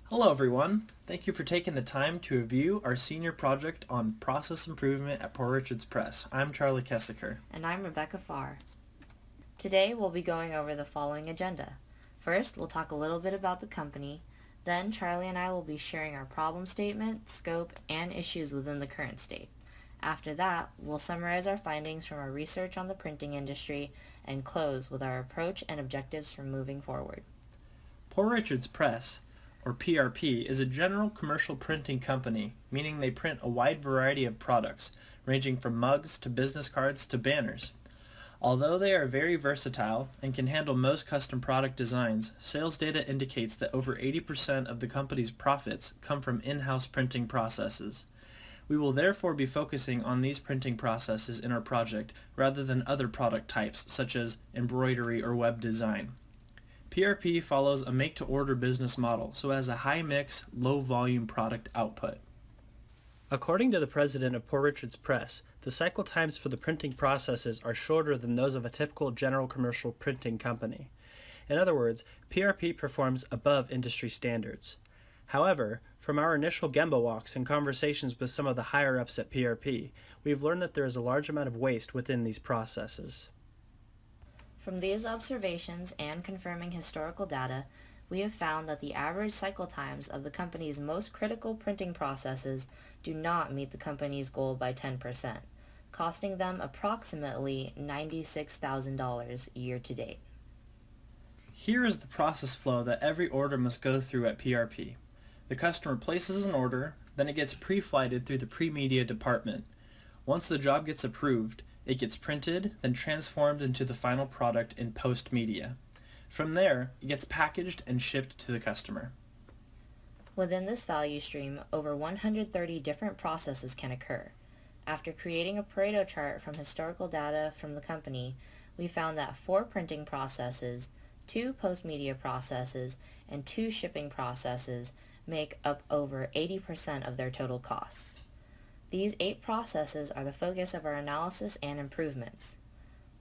Hello everyone. Thank you for taking the time to review our senior project on process improvement at Poor Richard's Press. I'm Charlie Kesecker. And I'm Rebecca Farr. Today we'll be going over the following agenda. First, we'll talk a little bit about the company. Then Charlie and I will be sharing our problem statement, scope, and issues within the current state. After that, we'll summarize our findings from our research on the printing industry and close with our approach and objectives for moving forward. Poor Richard's Press, or PRP, is a general commercial printing company, meaning they print a wide variety of products, ranging from mugs to business cards to banners. Although they are very versatile and can handle most custom product designs, sales data indicates that over 80% of the company's profits come from in-house printing processes. We will therefore be focusing on these printing processes in our project rather than other product types such as embroidery or web design. PRP follows a make-to-order business model, so has a high-mix, low-volume product output. According to the president of Poor Richard's Press, the cycle times for the printing processes are shorter than those of a typical general commercial printing company. In other words, PRP performs above industry standards. However, from our initial Gemba walks and conversations with some of the higher-ups at PRP, we've learned that there is a large amount of waste within these processes. From these observations and confirming historical data, we have found that the average cycle times of the company's most critical printing processes do not meet the company's goal by 10%, costing them approximately $96,000 year to date. Here is the process flow that every order must go through at PRP. The customer places an order, then it gets pre-flighted through the pre-media department. Once the job gets approved, it gets printed, then transformed into the final product in post-media. From there, it gets packaged and shipped to the customer. Within this value stream, over 130 different processes can occur. After creating a Pareto chart from historical data from the company, we found that 4 printing processes, 2 post-media processes, and 2 shipping processes make up over 80% of their total costs. These 8 processes are the focus of our analysis and improvements.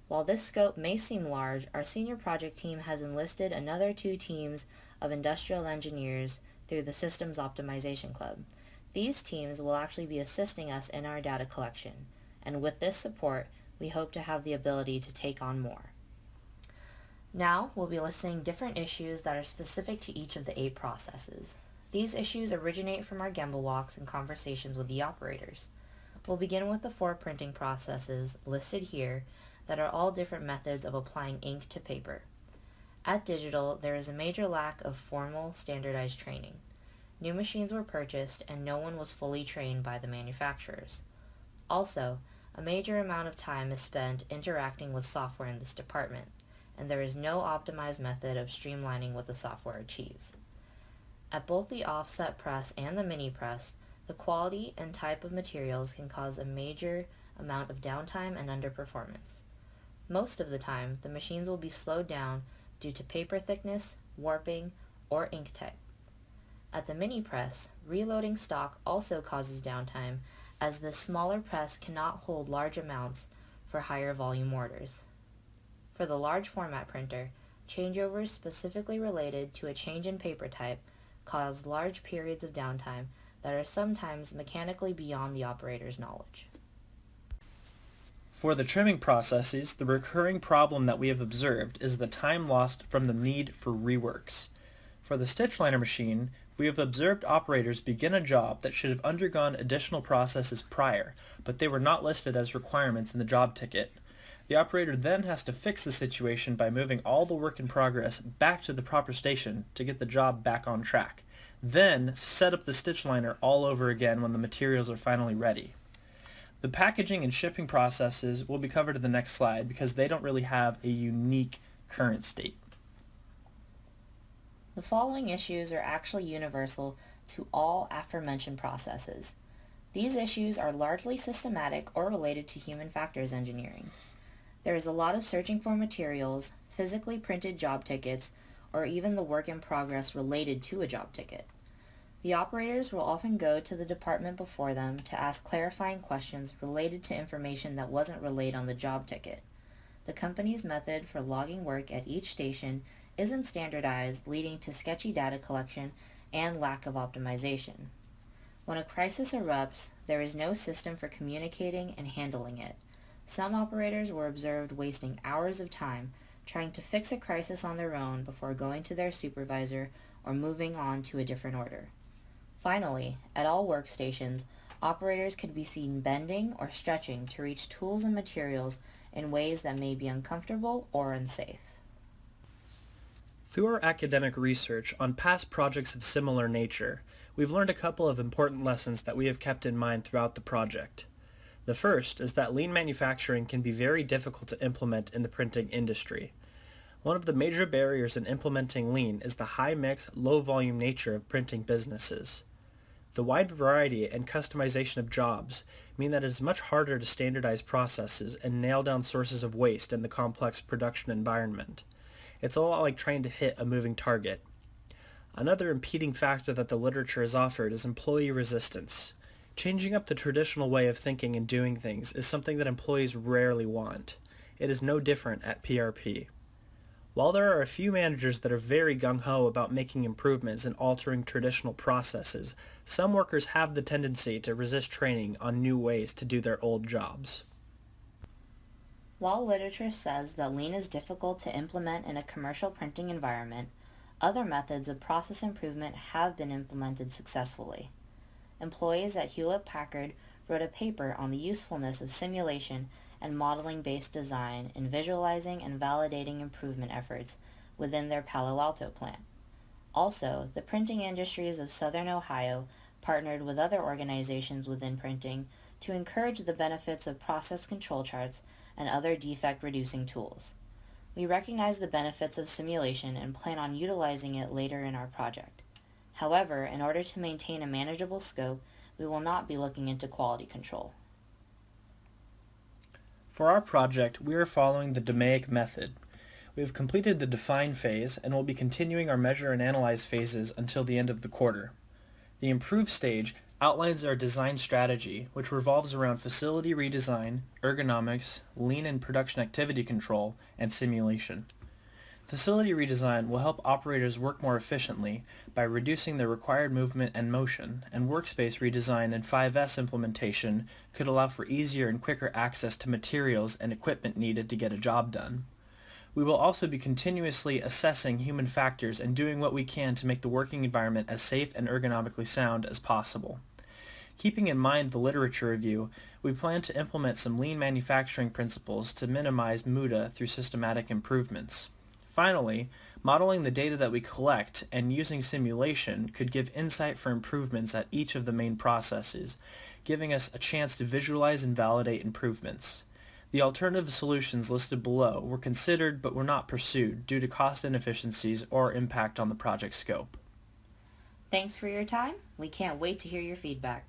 While this scope may seem large, our senior project team has enlisted another 2 teams of industrial engineers through the Systems Optimization Club. These teams will actually be assisting us in our data collection, and with this support, we hope to have the ability to take on more. Now, we'll be listing different issues that are specific to each of the 8 processes. These issues originate from our Gemba walks and conversations with the operators. We'll begin with the 4 printing processes listed here that are all different methods of applying ink to paper. At Digital, there is a major lack of formal, standardized training. New machines were purchased and no one was fully trained by the manufacturers. Also, a major amount of time is spent interacting with software in this department, and there is no optimized method of streamlining what the software achieves. At both the offset press and the mini press, the quality and type of materials can cause a major amount of downtime and underperformance. Most of the time, the machines will be slowed down due to paper thickness, warping, or ink type. At the mini press, reloading stock also causes downtime as this smaller press cannot hold large amounts for higher volume orders. For the large format printer, changeovers specifically related to a change in paper type cause large periods of downtime that are sometimes mechanically beyond the operator's knowledge. For the trimming processes, the recurring problem that we have observed is the time lost from the need for reworks. For the stitch liner machine, we have observed operators begin a job that should have undergone additional processes prior, but they were not listed as requirements in the job ticket. The operator then has to fix the situation by moving all the work in progress back to the proper station to get the job back on track. Then set up the stitch liner all over again when the materials are finally ready. The packaging and shipping processes will be covered in the next slide because they don't really have a unique current state. The following issues are actually universal to all aforementioned processes. These issues are largely systematic or related to human factors engineering. There is a lot of searching for materials, physically printed job tickets, or even the work in progress related to a job ticket. The operators will often go to the department before them to ask clarifying questions related to information that wasn't relayed on the job ticket. The company's method for logging work at each station isn't standardized, leading to sketchy data collection and lack of optimization. When a crisis erupts, there is no system for communicating and handling it. Some operators were observed wasting hours of time trying to fix a crisis on their own before going to their supervisor or moving on to a different order. Finally, at all workstations, operators could be seen bending or stretching to reach tools and materials in ways that may be uncomfortable or unsafe. Through our academic research on past projects of similar nature, we've learned a couple of important lessons that we have kept in mind throughout the project. The first is that lean manufacturing can be very difficult to implement in the printing industry. One of the major barriers in implementing lean is the high-mix, low-volume nature of printing businesses. The wide variety and customization of jobs mean that it is much harder to standardize processes and nail down sources of waste in the complex production environment. It's a lot like trying to hit a moving target. Another impeding factor that the literature has offered is employee resistance. Changing up the traditional way of thinking and doing things is something that employees rarely want. It is no different at PRP. While there are a few managers that are very gung-ho about making improvements and altering traditional processes, some workers have the tendency to resist training on new ways to do their old jobs. While literature says that lean is difficult to implement in a commercial printing environment, other methods of process improvement have been implemented successfully. Employees at Hewlett-Packard wrote a paper on the usefulness of simulation and modeling-based design in visualizing and validating improvement efforts within their Palo Alto plant. Also, the printing industries of Southern Ohio partnered with other organizations within printing to encourage the benefits of process control charts and other defect-reducing tools. We recognize the benefits of simulation and plan on utilizing it later in our project. However, in order to maintain a manageable scope, we will not be looking into quality control. For our project, we are following the DMAIC method. We have completed the define phase and will be continuing our measure and analyze phases until the end of the quarter. The improve stage outlines our design strategy, which revolves around facility redesign, ergonomics, lean and production activity control, and simulation. Facility redesign will help operators work more efficiently by reducing the required movement and motion, and workspace redesign and 5S implementation could allow for easier and quicker access to materials and equipment needed to get a job done. We will also be continuously assessing human factors and doing what we can to make the working environment as safe and ergonomically sound as possible. Keeping in mind the literature review, we plan to implement some lean manufacturing principles to minimize MUDA through systematic improvements. Finally, modeling the data that we collect and using simulation could give insight for improvements at each of the main processes, giving us a chance to visualize and validate improvements. The alternative solutions listed below were considered but were not pursued due to cost inefficiencies or impact on the project scope. Thanks for your time. We can't wait to hear your feedback.